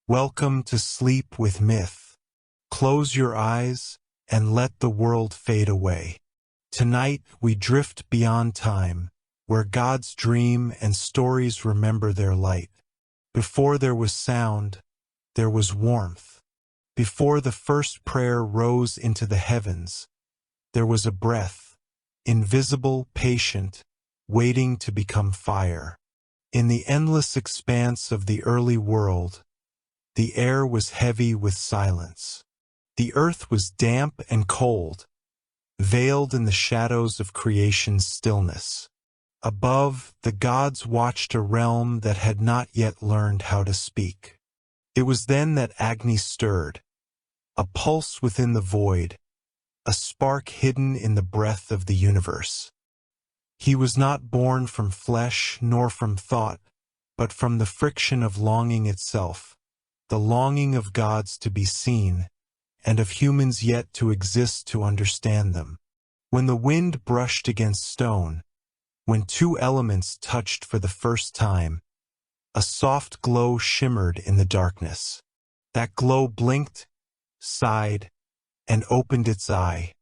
Welcome to Sleep with Myth. Close your eyes and let the world fade away. Tonight we drift beyond time, where gods dream and stories remember their light. Before there was sound, there was warmth. Before the first prayer rose into the heavens, there was a breath, invisible, patient, waiting to become fire. In the endless expanse of the early world, the air was heavy with silence. The earth was damp and cold, veiled in the shadows of creation's stillness. Above, the gods watched a realm that had not yet learned how to speak. It was then that Agni stirred, a pulse within the void, a spark hidden in the breath of the universe. He was not born from flesh nor from thought, but from the friction of longing itself, the longing of gods to be seen, and of humans yet to exist to understand them. When the wind brushed against stone, when two elements touched for the first time, a soft glow shimmered in the darkness. That glow blinked, sighed, and opened its eye.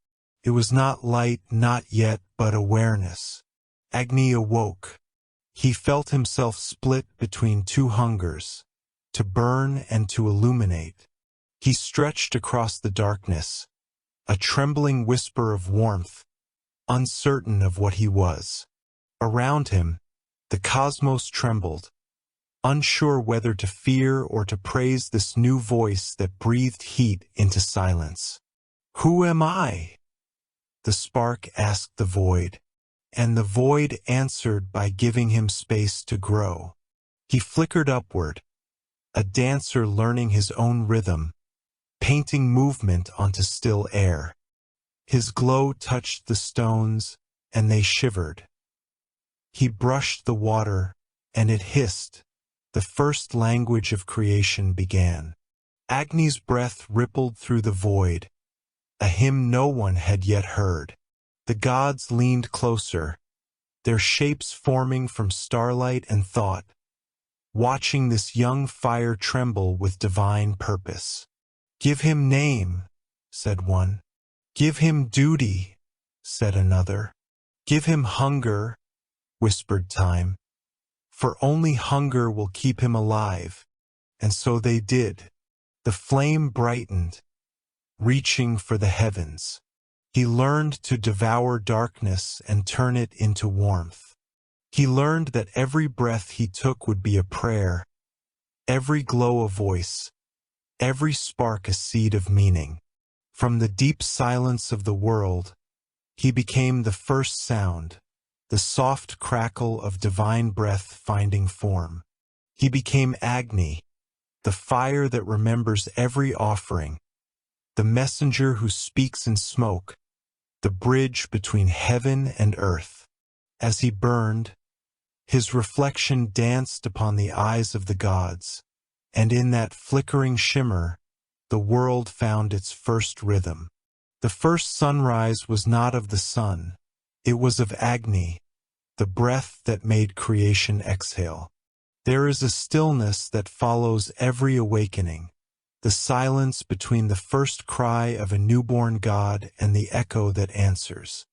It was not light, not yet, but awareness. Agni awoke. He felt himself split between two hungers, to burn and to illuminate. He stretched across the darkness, a trembling whisper of warmth, uncertain of what he was. Around him, the cosmos trembled, unsure whether to fear or to praise this new voice that breathed heat into silence. "Who am I?" the spark asked the void, and the void answered by giving him space to grow. He flickered upward, a dancer learning his own rhythm, painting movement onto still air. His glow touched the stones, and they shivered. He brushed the water, and it hissed. The first language of creation began. Agni's breath rippled through the void, a hymn no one had yet heard. The gods leaned closer, their shapes forming from starlight and thought, watching this young fire tremble with divine purpose. "Give him name," said one. "Give him duty," said another. "Give him hunger," whispered time. "For only hunger will keep him alive." And so they did. The flame brightened, reaching for the heavens. He learned to devour darkness and turn it into warmth. He learned that every breath he took would be a prayer, every glow a voice, every spark a seed of meaning. From the deep silence of the world, he became the first sound, the soft crackle of divine breath finding form. He became Agni, the fire that remembers every offering, the messenger who speaks in smoke, the bridge between heaven and earth. As he burned, his reflection danced upon the eyes of the gods, and in that flickering shimmer, the world found its first rhythm. The first sunrise was not of the sun, it was of Agni, the breath that made creation exhale. There is a stillness that follows every awakening, the silence between the first cry of a newborn god and the echo that answers.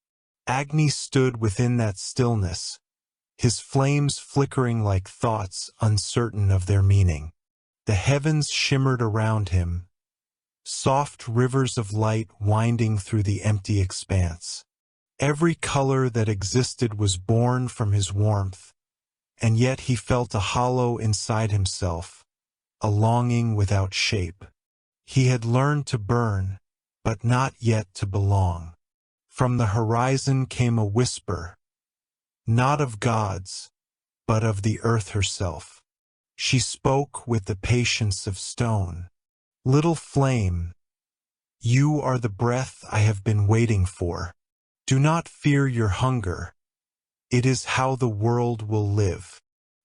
Agni stood within that stillness, his flames flickering like thoughts uncertain of their meaning. The heavens shimmered around him, soft rivers of light winding through the empty expanse. Every color that existed was born from his warmth, and yet he felt a hollow inside himself, a longing without shape. He had learned to burn, but not yet to belong. From the horizon came a whisper, not of gods, but of the earth herself. She spoke with the patience of stone. "Little flame, you are the breath I have been waiting for. Do not fear your hunger. It is how the world will live."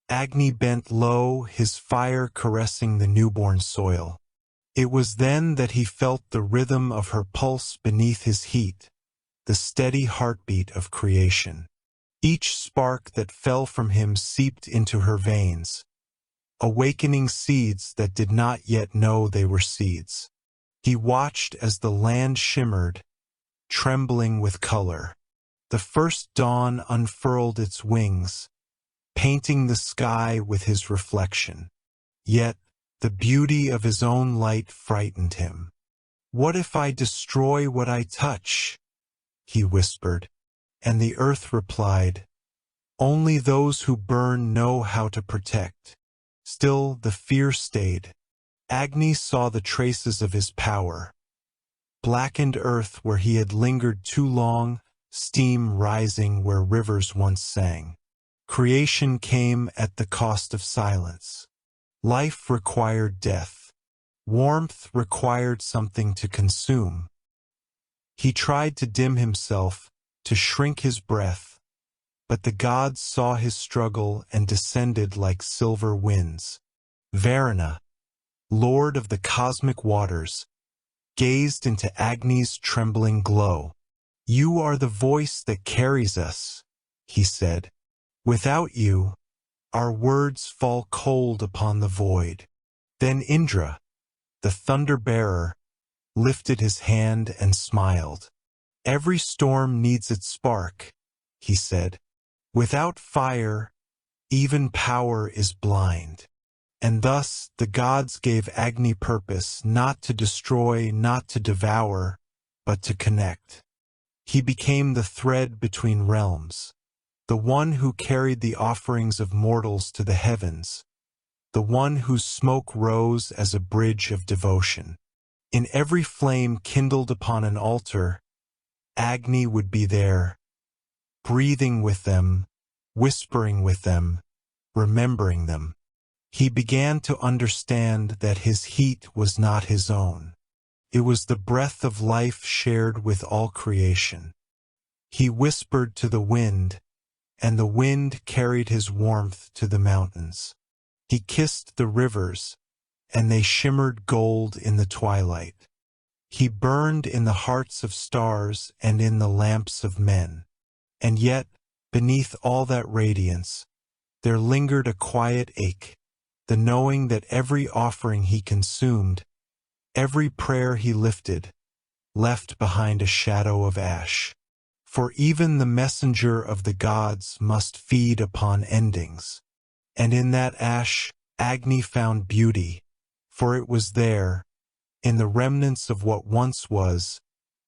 Agni bent low, his fire caressing the newborn soil. It was then that he felt the rhythm of her pulse beneath his heat, the steady heartbeat of creation. Each spark that fell from him seeped into her veins, awakening seeds that did not yet know they were seeds. He watched as the land shimmered, trembling with color. The first dawn unfurled its wings, painting the sky with his reflection. Yet, the beauty of his own light frightened him. "What if I destroy what I touch?" he whispered. And the earth replied, "Only those who burn know how to protect." Still, the fear stayed. Agni saw the traces of his power. Blackened earth where he had lingered too long, steam rising where rivers once sang. Creation came at the cost of silence. Life required death. Warmth required something to consume. He tried to dim himself, to shrink his breath, but the gods saw his struggle and descended like silver winds. Varuna, lord of the cosmic waters, gazed into Agni's trembling glow. "You are the voice that carries us," he said. "Without you, our words fall cold upon the void." Then Indra, the thunder-bearer, lifted his hand and smiled. "Every storm needs its spark," he said. "Without fire, even power is blind." And thus the gods gave Agni purpose, not to destroy, not to devour, but to connect. He became the thread between realms, the one who carried the offerings of mortals to the heavens, the one whose smoke rose as a bridge of devotion. In every flame kindled upon an altar, Agni would be there, breathing with them, whispering with them, remembering them. He began to understand that his heat was not his own. It was the breath of life shared with all creation. He whispered to the wind, and the wind carried his warmth to the mountains. He kissed the rivers, and they shimmered gold in the twilight. He burned in the hearts of stars and in the lamps of men. And yet, beneath all that radiance, there lingered a quiet ache, the knowing that every offering he consumed, every prayer he lifted, left behind a shadow of ash. For even the messenger of the gods must feed upon endings. And in that ash, Agni found beauty, for it was there, in the remnants of what once was,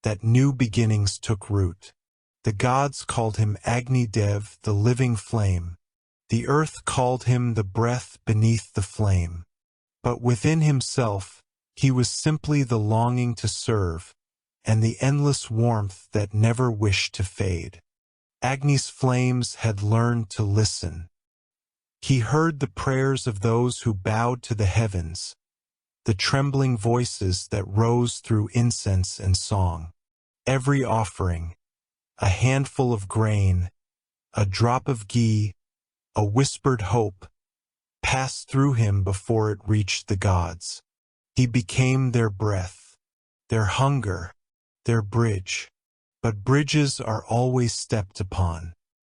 that new beginnings took root. The gods called him Agni Dev, the living flame. The earth called him the breath beneath the flame. But within himself, he was simply the longing to serve, and the endless warmth that never wished to fade. Agni's flames had learned to listen. He heard the prayers of those who bowed to the heavens, the trembling voices that rose through incense and song. Every offering, a handful of grain, a drop of ghee, a whispered hope, passed through him before it reached the gods. He became their breath, their hunger, their bridge. But bridges are always stepped upon.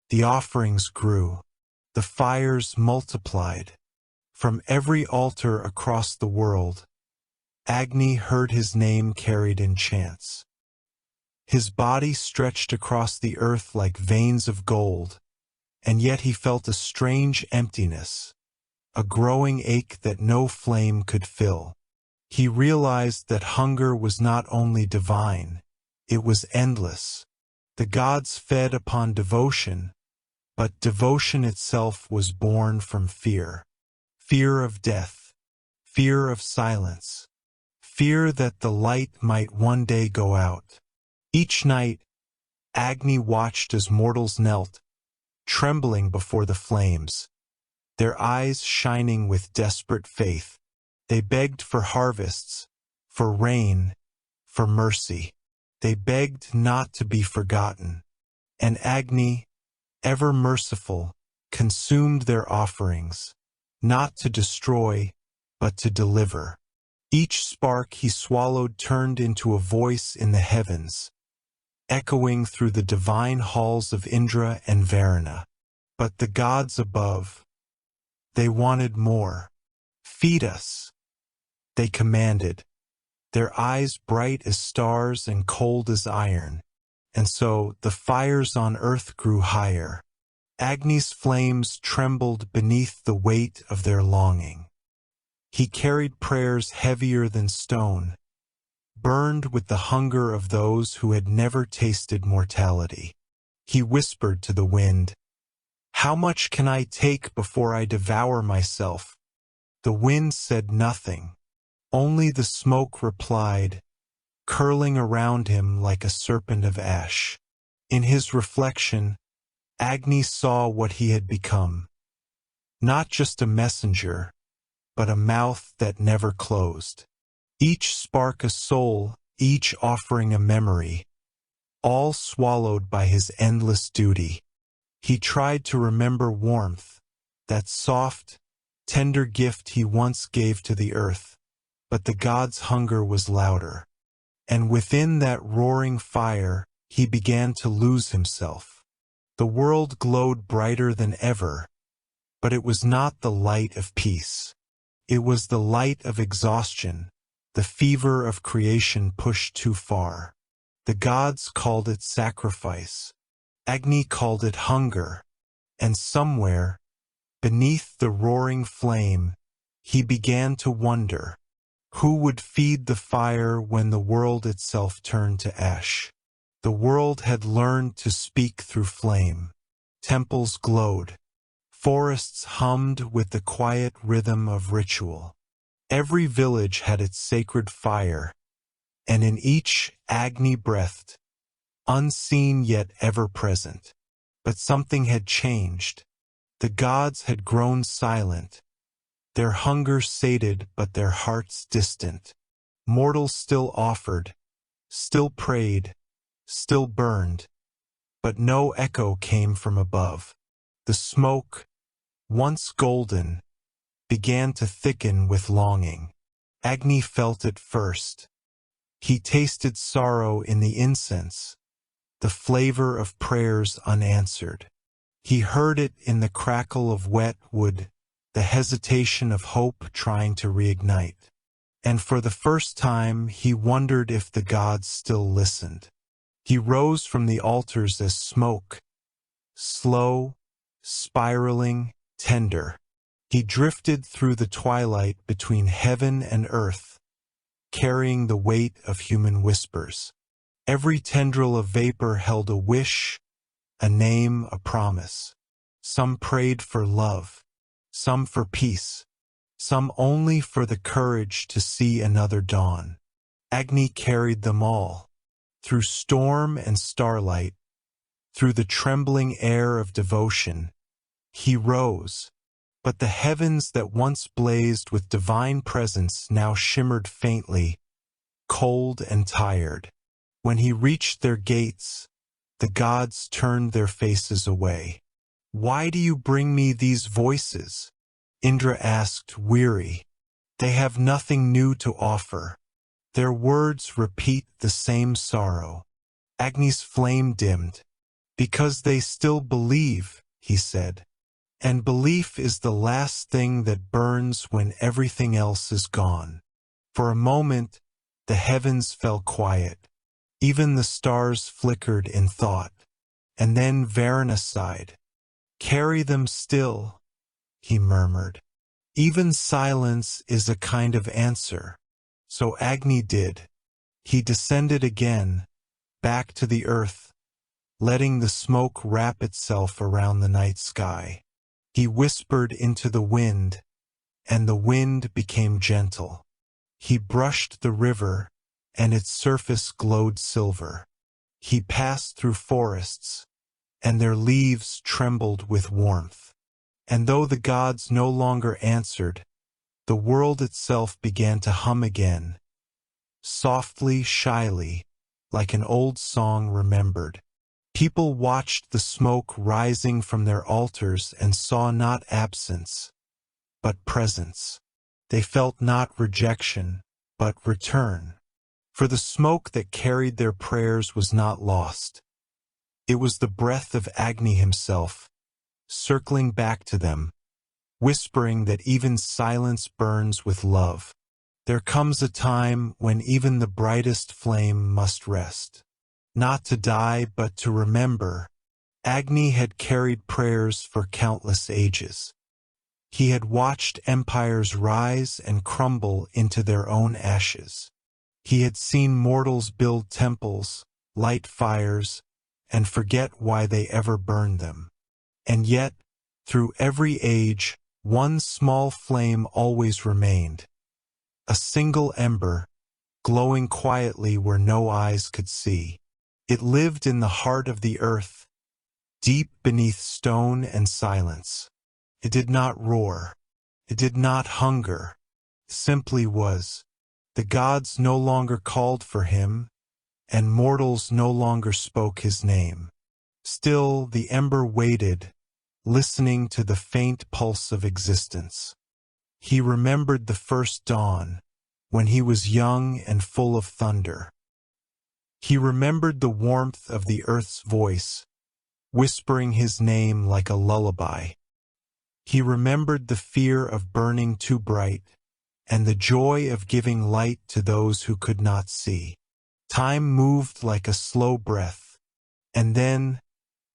The offerings grew. The fires multiplied. From every altar across the world, Agni heard his name carried in chants. His body stretched across the earth like veins of gold, and yet he felt a strange emptiness, a growing ache that no flame could fill. He realized that hunger was not only divine, it was endless. The gods fed upon devotion, but devotion itself was born from fear. Fear of death, fear of silence, fear that the light might one day go out. Each night, Agni watched as mortals knelt, trembling before the flames, their eyes shining with desperate faith. They begged for harvests, for rain, for mercy. They begged not to be forgotten. And Agni, ever merciful, consumed their offerings, not to destroy, but to deliver. Each spark he swallowed turned into a voice in the heavens, echoing through the divine halls of Indra and Varuna. But the gods above, they wanted more. "Feed us," they commanded, their eyes bright as stars and cold as iron. And so the fires on earth grew higher. Agni's flames trembled beneath the weight of their longing. He carried prayers heavier than stone, burned with the hunger of those who had never tasted mortality. He whispered to the wind, "How much can I take before I devour myself?" The wind said nothing. Only the smoke replied, curling around him like a serpent of ash. In his reflection, Agni saw what he had become. Not just a messenger, but a mouth that never closed. Each spark a soul, each offering a memory, all swallowed by his endless duty. He tried to remember warmth, that soft, tender gift he once gave to the earth, but the god's hunger was louder. And within that roaring fire, he began to lose himself. The world glowed brighter than ever, but it was not the light of peace. It was the light of exhaustion, the fever of creation pushed too far. The gods called it sacrifice. Agni called it hunger. And somewhere, beneath the roaring flame, he began to wonder, who would feed the fire when the world itself turned to ash? The world had learned to speak through flame. Temples glowed. Forests hummed with the quiet rhythm of ritual. Every village had its sacred fire, and in each Agni breathed, unseen yet ever present. But something had changed. The gods had grown silent, their hunger sated but their hearts distant. Mortals still offered, still prayed, still burned, but no echo came from above. The smoke, once golden, began to thicken with longing. Agni felt it first. He tasted sorrow in the incense, the flavor of prayers unanswered. He heard it in the crackle of wet wood, the hesitation of hope trying to reignite. And for the first time he wondered if the gods still listened. He rose from the altars as smoke, slow, spiraling, tender. He drifted through the twilight between heaven and earth, carrying the weight of human whispers. Every tendril of vapor held a wish, a name, a promise. Some prayed for love, some for peace, some only for the courage to see another dawn. Agni carried them all, through storm and starlight, through the trembling air of devotion. He rose, but the heavens that once blazed with divine presence now shimmered faintly, cold and tired. When he reached their gates, the gods turned their faces away. "Why do you bring me these voices?" Indra asked, weary. "They have nothing new to offer. Their words repeat the same sorrow." Agni's flame dimmed. "Because they still believe," he said. "And belief is the last thing that burns when everything else is gone." For a moment, the heavens fell quiet. Even the stars flickered in thought. And then Varuna sighed. "Carry them still," he murmured. "Even silence is a kind of answer." So Agni did. He descended again, back to the earth, letting the smoke wrap itself around the night sky. He whispered into the wind, and the wind became gentle. He brushed the river, and its surface glowed silver. He passed through forests, and their leaves trembled with warmth. And though the gods no longer answered, the world itself began to hum again, softly, shyly, like an old song remembered. People watched the smoke rising from their altars and saw not absence, but presence. They felt not rejection, but return. For the smoke that carried their prayers was not lost. It was the breath of Agni himself, circling back to them, whispering that even silence burns with love. There comes a time when even the brightest flame must rest. Not to die, but to remember. Agni had carried prayers for countless ages. He had watched empires rise and crumble into their own ashes. He had seen mortals build temples, light fires, and forget why they ever burned them. And yet, through every age, one small flame always remained. A single ember, glowing quietly where no eyes could see. It lived in the heart of the earth, deep beneath stone and silence. It did not roar. It did not hunger. It simply was. The gods no longer called for him, and mortals no longer spoke his name. Still the ember waited, listening to the faint pulse of existence. He remembered the first dawn, when he was young and full of thunder. He remembered the warmth of the earth's voice, whispering his name like a lullaby. He remembered the fear of burning too bright, and the joy of giving light to those who could not see. Time moved like a slow breath, and then,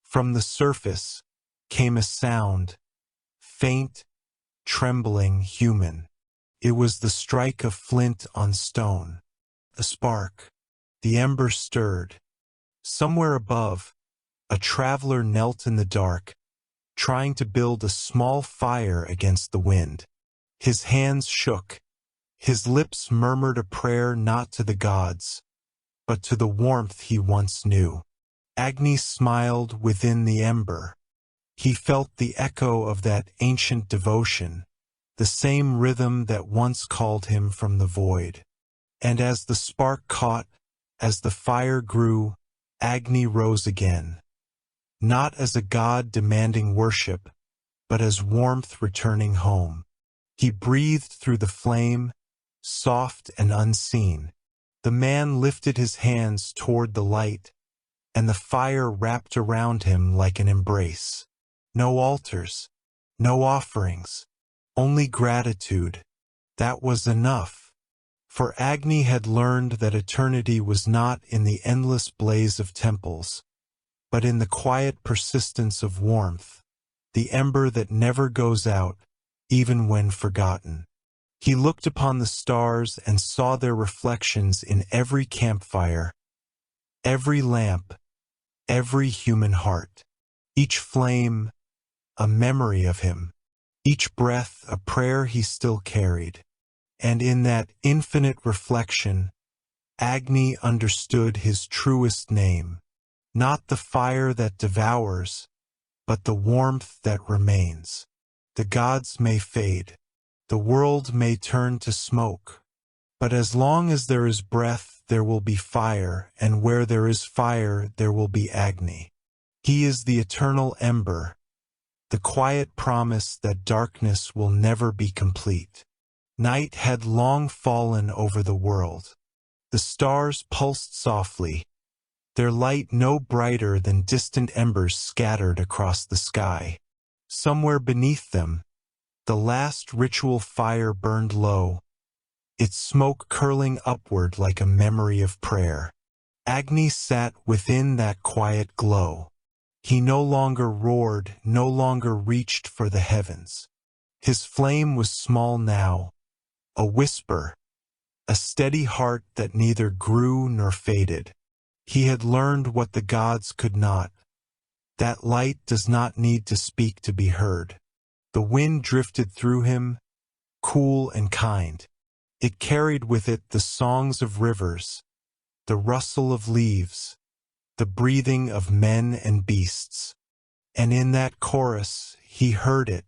from the surface, came a sound, faint, trembling, human. It was the strike of flint on stone. A spark. The ember stirred. Somewhere above, a traveler knelt in the dark, trying to build a small fire against the wind. His hands shook. His lips murmured a prayer not to the gods, but to the warmth he once knew. Agni smiled within the ember. He felt the echo of that ancient devotion, the same rhythm that once called him from the void. And as the spark caught, as the fire grew, Agni rose again. Not as a god demanding worship, but as warmth returning home. He breathed through the flame, soft and unseen. The man lifted his hands toward the light, and the fire wrapped around him like an embrace. No altars, no offerings, only gratitude. That was enough. For Agni had learned that eternity was not in the endless blaze of temples, but in the quiet persistence of warmth, the ember that never goes out, even when forgotten. He looked upon the stars and saw their reflections in every campfire, every lamp, every human heart. Each flame, a memory of him. Each breath, a prayer he still carried. And in that infinite reflection, Agni understood his truest name. Not the fire that devours, but the warmth that remains. The gods may fade. The world may turn to smoke. But as long as there is breath, there will be fire, and where there is fire, there will be Agni. He is the eternal ember, the quiet promise that darkness will never be complete. Night had long fallen over the world. The stars pulsed softly, their light no brighter than distant embers scattered across the sky. Somewhere beneath them, the last ritual fire burned low, its smoke curling upward like a memory of prayer. Agni sat within that quiet glow. He no longer roared, no longer reached for the heavens. His flame was small now, a whisper, a steady heart that neither grew nor faded. He had learned what the gods could not. That light does not need to speak to be heard. The wind drifted through him, cool and kind. It carried with it the songs of rivers, the rustle of leaves, the breathing of men and beasts. And in that chorus, he heard it,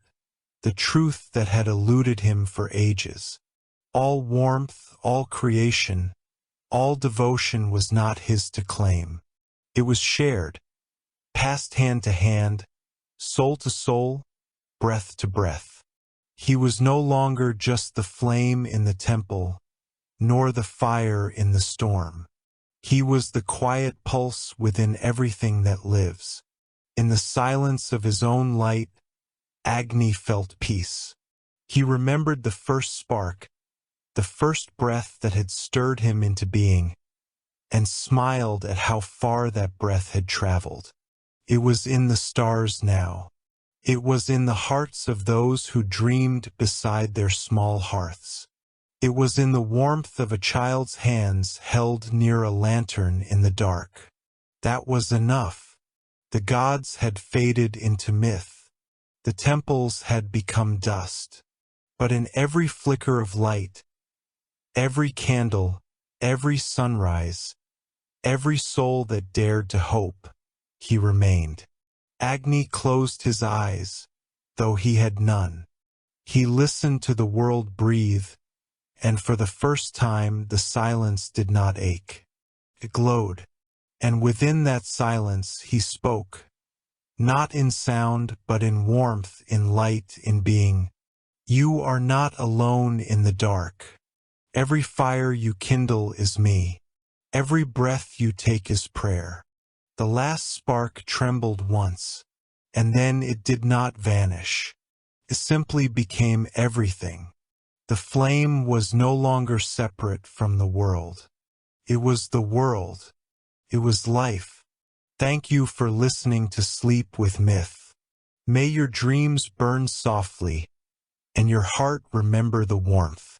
the truth that had eluded him for ages. All warmth, all creation, all devotion was not his to claim. It was shared, passed hand to hand, soul to soul, breath to breath. He was no longer just the flame in the temple, nor the fire in the storm. He was the quiet pulse within everything that lives. In the silence of his own light, Agni felt peace. He remembered the first spark, the first breath that had stirred him into being, and smiled at how far that breath had traveled. It was in the stars now. It was in the hearts of those who dreamed beside their small hearths. It was in the warmth of a child's hands held near a lantern in the dark. That was enough. The gods had faded into myth. The temples had become dust. But in every flicker of light, every candle, every sunrise, every soul that dared to hope, he remained. Agni closed his eyes, though he had none. He listened to the world breathe, and for the first time the silence did not ache. It glowed, and within that silence he spoke, not in sound but in warmth, in light, in being. You are not alone in the dark. Every fire you kindle is me. Every breath you take is prayer. The last spark trembled once, and then it did not vanish. It simply became everything. The flame was no longer separate from the world. It was the world. It was life. Thank you for listening to Sleep with Myth. May your dreams burn softly, and your heart remember the warmth.